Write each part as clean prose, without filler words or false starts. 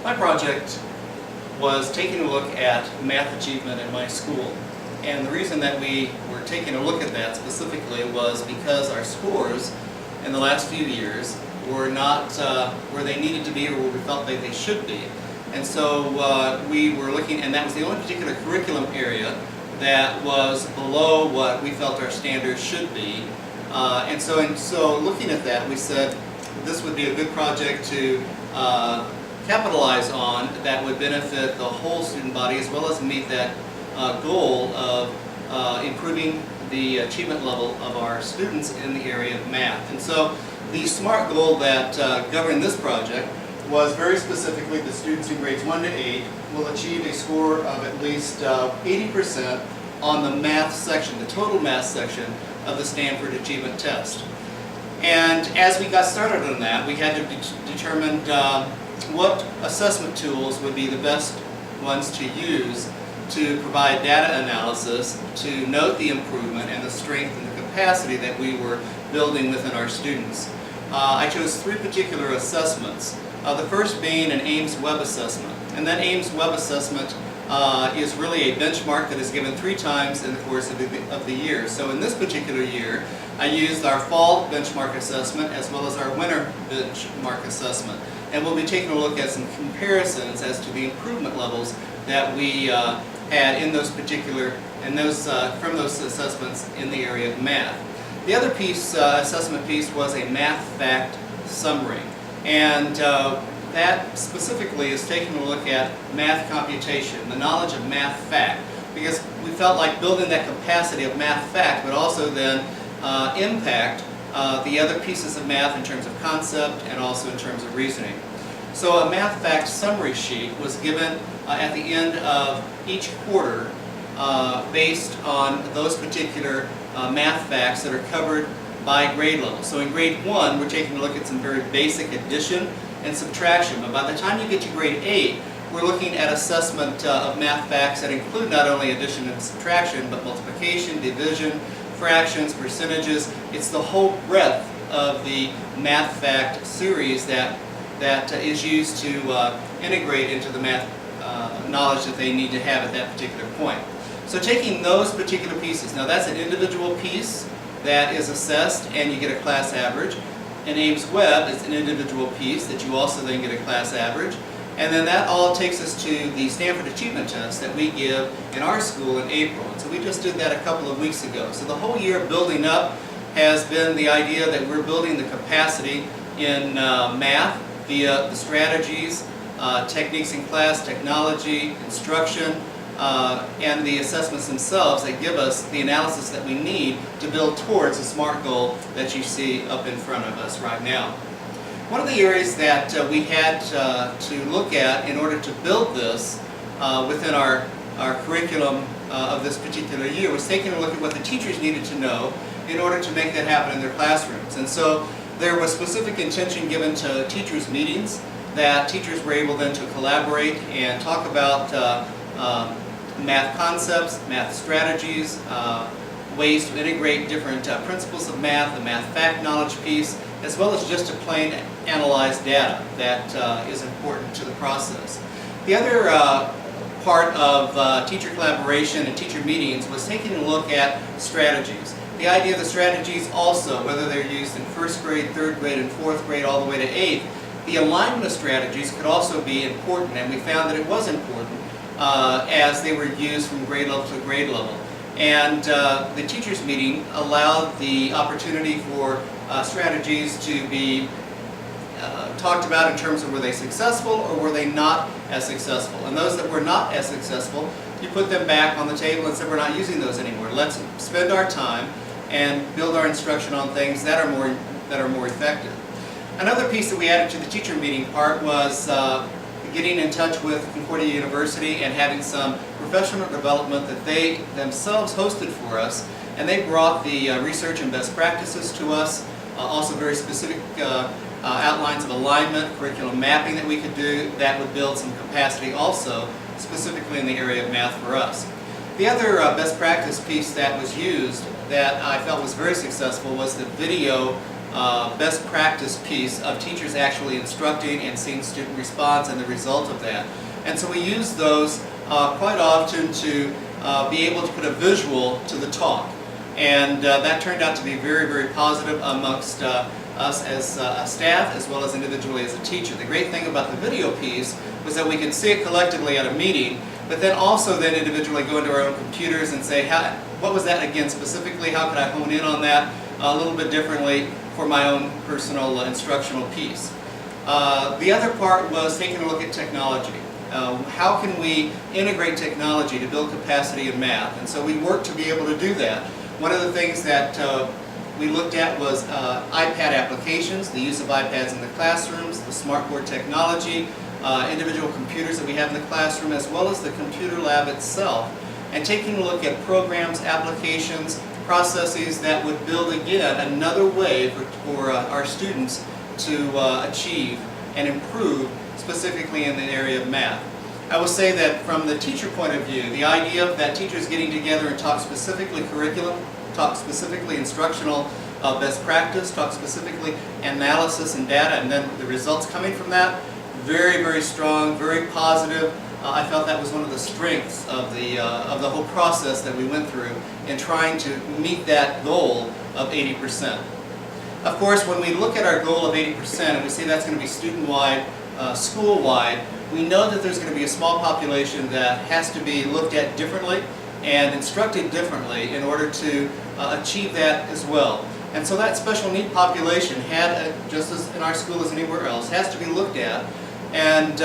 My project was taking a look at math achievement in my school. And the reason that we were taking a look at that specifically was because our scores in the last few years were not where they needed to be or where we felt like they should be. And so we were looking, and that was the only particular curriculum area that was below what we felt our standards should be. And so looking at that, we said this would be a good project to capitalize on that would benefit the whole student body as well as meet that goal of improving the achievement level of our students in the area of math. And so the SMART goal that governed this project was very specifically the students in grades 1 to 8 will achieve a score of at least 80% on the math section, the total math section of the Stanford Achievement Test. And as we got started on that, we had to determine what assessment tools would be the best ones to use to provide data analysis to note the improvement and the strength and the capacity that we were building within our students. I chose 3 particular assessments, the first being an Ames Web Assessment. And that Ames Web Assessment is really a benchmark that is given 3 times in the course of the year. So in this particular year, I used our fall benchmark assessment as well as our winter benchmark assessment. And we'll be taking a look at some comparisons as to the improvement levels that we had in those particular, from those assessments in the area of math. The other piece, assessment piece, was a math fact summary. And that specifically is taking a look at math computation, the knowledge of math fact, because we felt like building that capacity of math fact would also then impact the other pieces of math in terms of concept and also in terms of reasoning. So a math fact summary sheet was given at the end of each quarter based on those particular math facts that are covered by grade level. So in grade 1, we're taking a look at some very basic addition and subtraction. But by the time you get to grade 8, we're looking at assessment of math facts that include not only addition and subtraction, but multiplication, division, fractions, percentages. It's the whole breadth of the math fact series that is used to integrate into the math knowledge that they need to have at that particular point. So taking those particular pieces, now that's an individual piece that is assessed and you get a class average. In Ames Web, it's an individual piece that you also then get a class average. And then that all takes us to the Stanford Achievement Test that we give in our school in April. And so we just did that a couple of weeks ago. So the whole year building up has been the idea that we're building the capacity in math via the strategies, techniques in class, technology, instruction, and the assessments themselves that give us the analysis that we need to build towards the SMART goal that you see up in front of us right now. One of the areas that we had to look at in order to build this within our curriculum of this particular year was taking a look at what the teachers needed to know in order to make that happen in their classrooms. And so there was specific attention given to teachers' meetings that teachers were able then to collaborate and talk about math concepts, math strategies, ways to integrate different principles of math, the math fact knowledge piece, as well as just to plain analyze data that is important to the process. The other part of teacher collaboration and teacher meetings was taking a look at strategies. The idea of the strategies also, whether they're used in 1st grade, 3rd grade, and 4th grade, all the way to 8th, the alignment of strategies could also be important, and we found that it was important as they were used from grade level to grade level. And the teachers' meeting allowed the opportunity for strategies to be talked about in terms of were they successful or were they not as successful. And those that were not as successful, you put them back on the table and said we're not using those anymore. Let's spend our time and build our instruction on things that are more effective. Another piece that we added to the teacher meeting part was getting in touch with Concordia University and having some professional development that they themselves hosted for us. And they brought the research and best practices to us, also very specific outlines of alignment, curriculum mapping that we could do that would build some capacity also, specifically in the area of math for us. The other best practice piece that was used that I felt was very successful was the video best practice piece of teachers actually instructing and seeing student response and the result of that. And so we use those quite often to be able to put a visual to the talk. And that turned out to be very, very positive amongst us as a staff as well as individually as a teacher. The great thing about the video piece was that we could see it collectively at a meeting, but then also then individually go into our own computers and say, what was that again specifically? How could I hone in on that a little bit differently for my own personal instructional piece? The other part was taking a look at technology. How can we integrate technology to build capacity in math? And so we worked to be able to do that. One of the things that we looked at was iPad applications, the use of iPads in the classrooms, the smartboard technology, individual computers that we have in the classroom, as well as the computer lab itself, and taking a look at programs, applications, processes that would build again another way for our students to achieve and improve, specifically in the area of math. I will say that from the teacher point of view, the idea of that teachers getting together and talk specifically curriculum, talk specifically instructional best practice, talk specifically analysis and data, and then the results coming from that, very, very strong, very positive. I felt that was one of the strengths of the whole process that we went through in trying to meet that goal of 80%. Of course, when we look at our goal of 80% and we say that's going to be student-wide, school-wide, we know that there's going to be a small population that has to be looked at differently and instructed differently in order to achieve that as well. And so that special need population had, just as in our school as anywhere else, has to be looked at and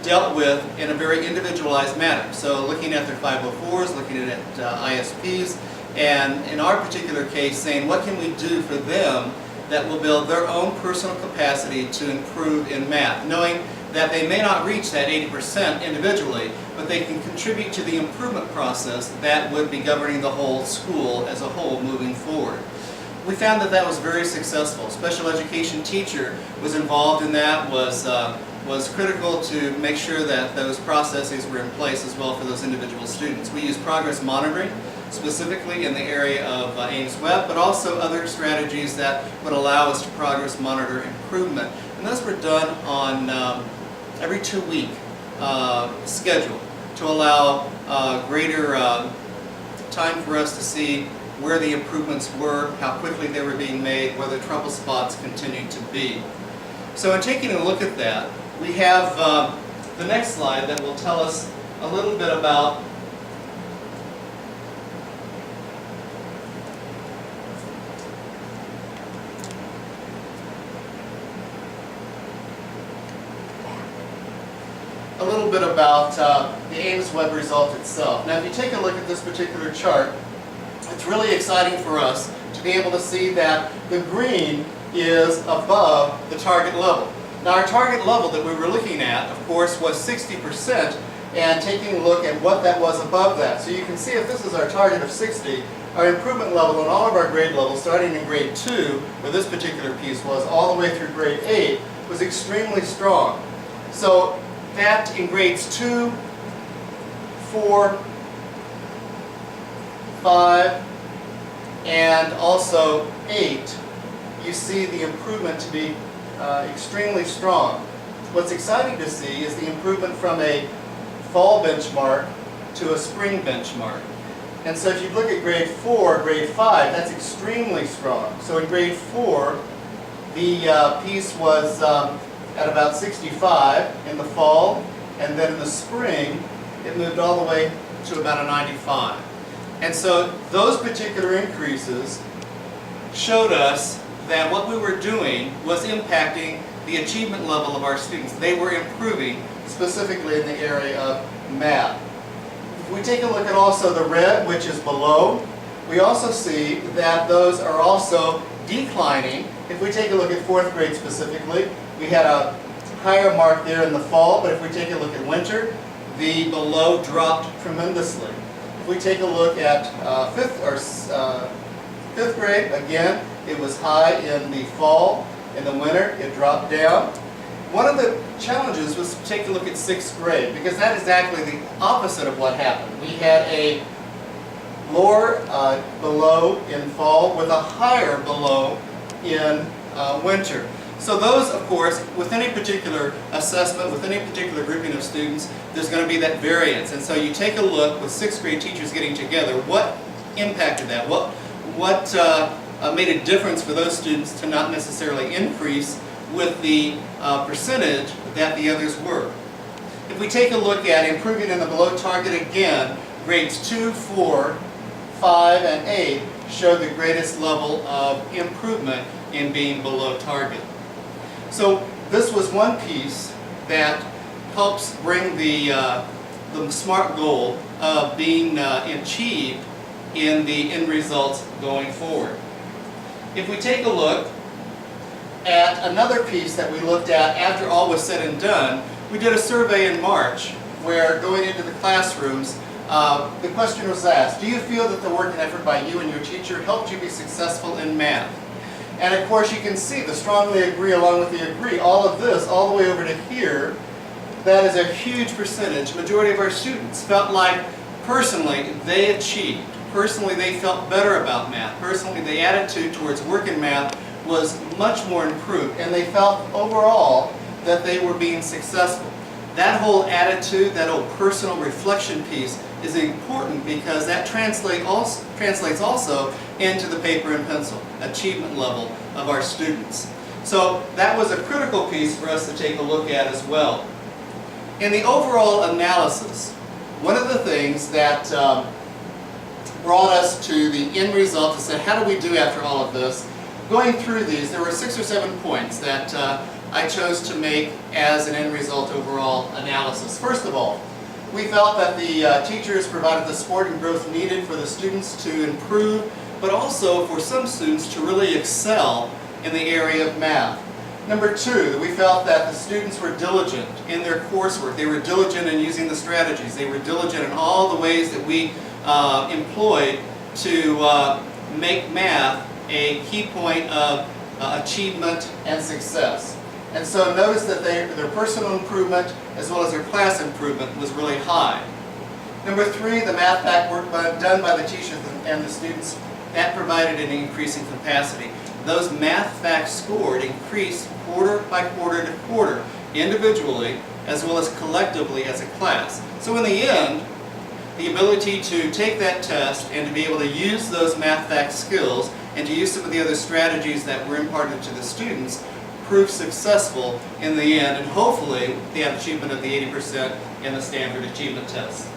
dealt with in a very individualized manner. So looking at their 504s, looking at ISPs, and in our particular case saying what can we do for them that will build their own personal capacity to improve in math, knowing that they may not reach that 80% individually, but they can contribute to the improvement process that would be governing the whole school as a whole moving forward. We found that that was very successful. Special education teacher was involved in that, was critical to make sure that those processes were in place as well for those individual students. We used progress monitoring, specifically in the area of Ames Web, but also other strategies that would allow us to progress monitor improvement. And those were done on every 2-week schedule to allow greater time for us to see where the improvements were, how quickly they were being made, where the trouble spots continued to be. So in taking a look at that, we have the next slide that will tell us a little bit about the Ames Web result itself. Now if you take a look at this particular chart, it's really exciting for us to be able to see that the green is above the target level. Now our target level that we were looking at, of course, was 60%, and taking a look at what that was above that. So you can see if this is our target of 60, our improvement level in all of our grade levels, starting in grade 2, where this particular piece was, all the way through grade 8, was extremely strong. So that in grades 2, 4, 5, and also 8, you see the improvement to be extremely strong. What's exciting to see is the improvement from a fall benchmark to a spring benchmark. And so if you look at grade 4, grade 5, that's extremely strong. So in grade 4, the piece was at about 65 in the fall, and then in the spring, it moved all the way to about a 95. And so those particular increases showed us that what we were doing was impacting the achievement level of our students. They were improving, specifically in the area of math. If we take a look at also the red, which is below, we also see that those are also declining. If we take a look at 4th grade specifically, we had a higher mark there in the fall, but if we take a look at winter, the below dropped tremendously. If we take a look at 5th grade, again, it was high in the fall. In the winter, it dropped down. One of the challenges was to take a look at 6th grade, because that is exactly the opposite of what happened. We had a lower below in fall with a higher below in winter. So those, of course, with any particular assessment, with any particular grouping of students, there's going to be that variance. And so you take a look with 6th grade teachers getting together, what impacted that? What made a difference for those students to not necessarily increase with the percentage that the others were? If we take a look at improving in the below target again, grades 2, 4, 5, and 8 show the greatest level of improvement in being below target. So this was one piece that helps bring the SMART goal of being achieved in the end results going forward. If we take a look at another piece that we looked at after all was said and done, we did a survey in March where, going into the classrooms, the question was asked, do you feel that the work and effort by you and your teacher helped you be successful in math? And of course you can see the strongly agree along with the agree, all of this, all the way over to here, that is a huge percentage. Majority of our students felt like personally they achieved. Personally they felt better about math. Personally the attitude towards work in math was much more improved, and they felt overall that they were being successful. That whole attitude, that whole personal reflection piece is important because that translates also into the paper and pencil achievement level of our students. So that was a critical piece for us to take a look at as well. In the overall analysis, one of the things that brought us to the end result to say, how do we do after all of this? Going through these, there were 6 or 7 points that I chose to make as an end result overall analysis. First of all, we felt that the teachers provided the support and growth needed for the students to improve, but also for some students to really excel in the area of math. Number 2, we felt that the students were diligent in their coursework. They were diligent in using the strategies. They were diligent in all the ways that we employed to make math a key point of achievement and success. And so notice that their personal improvement as well as their class improvement was really high. Number 3, the math fact work done by the teachers and the students, that provided an increase in capacity. Those math facts scored increased quarter by quarter to quarter, individually as well as collectively as a class. So in the end, the ability to take that test and to be able to use those math fact skills and to use some of the other strategies that were imparted to the students proved successful in the end, and hopefully they had achievement of the 80% in the standard achievement test.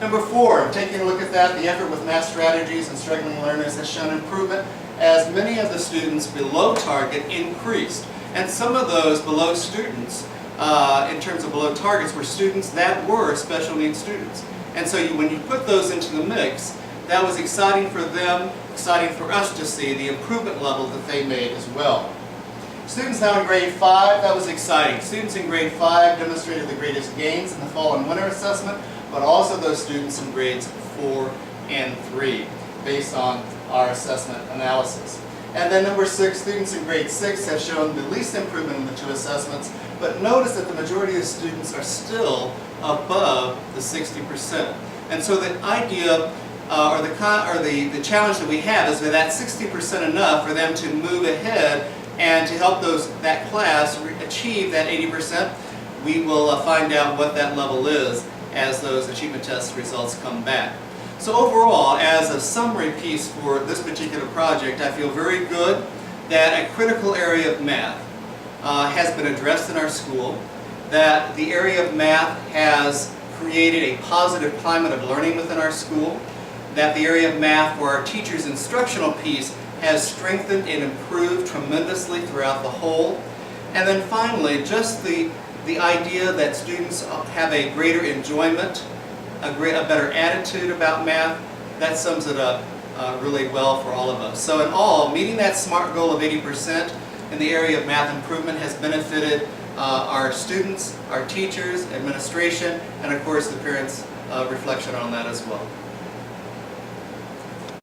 Number 4, taking a look at that, the effort with math strategies and struggling learners has shown improvement as many of the students below target increased. And some of those below students, in terms of below targets, were students that were special needs students. And so when you put those into the mix, that was exciting for them, exciting for us to see the improvement level that they made as well. Students now in grade 5, that was exciting. Students in grade 5 demonstrated the greatest gains in the fall and winter assessment, but also those students in grades 4 and 3, based on our assessment analysis. And then number 6, students in grade 6 have shown the least improvement in the 2 assessments, but notice that the majority of students are still above the 60%. And so the idea or the challenge that we have is that 60% enough for them to move ahead and to help that class achieve that 80%. We will find out what that level is as those achievement test results come back. So overall, as a summary piece for this particular project, I feel very good that a critical area of math has been addressed in our school, that the area of math has created a positive climate of learning within our school, that the area of math for our teachers' instructional piece has strengthened and improved tremendously throughout the whole. And then finally, just the idea that students have a greater enjoyment, a better attitude about math, that sums it up really well for all of us. So in all, meeting that SMART goal of 80% in the area of math improvement has benefited our students, our teachers, administration, and of course the parents' reflection on that as well.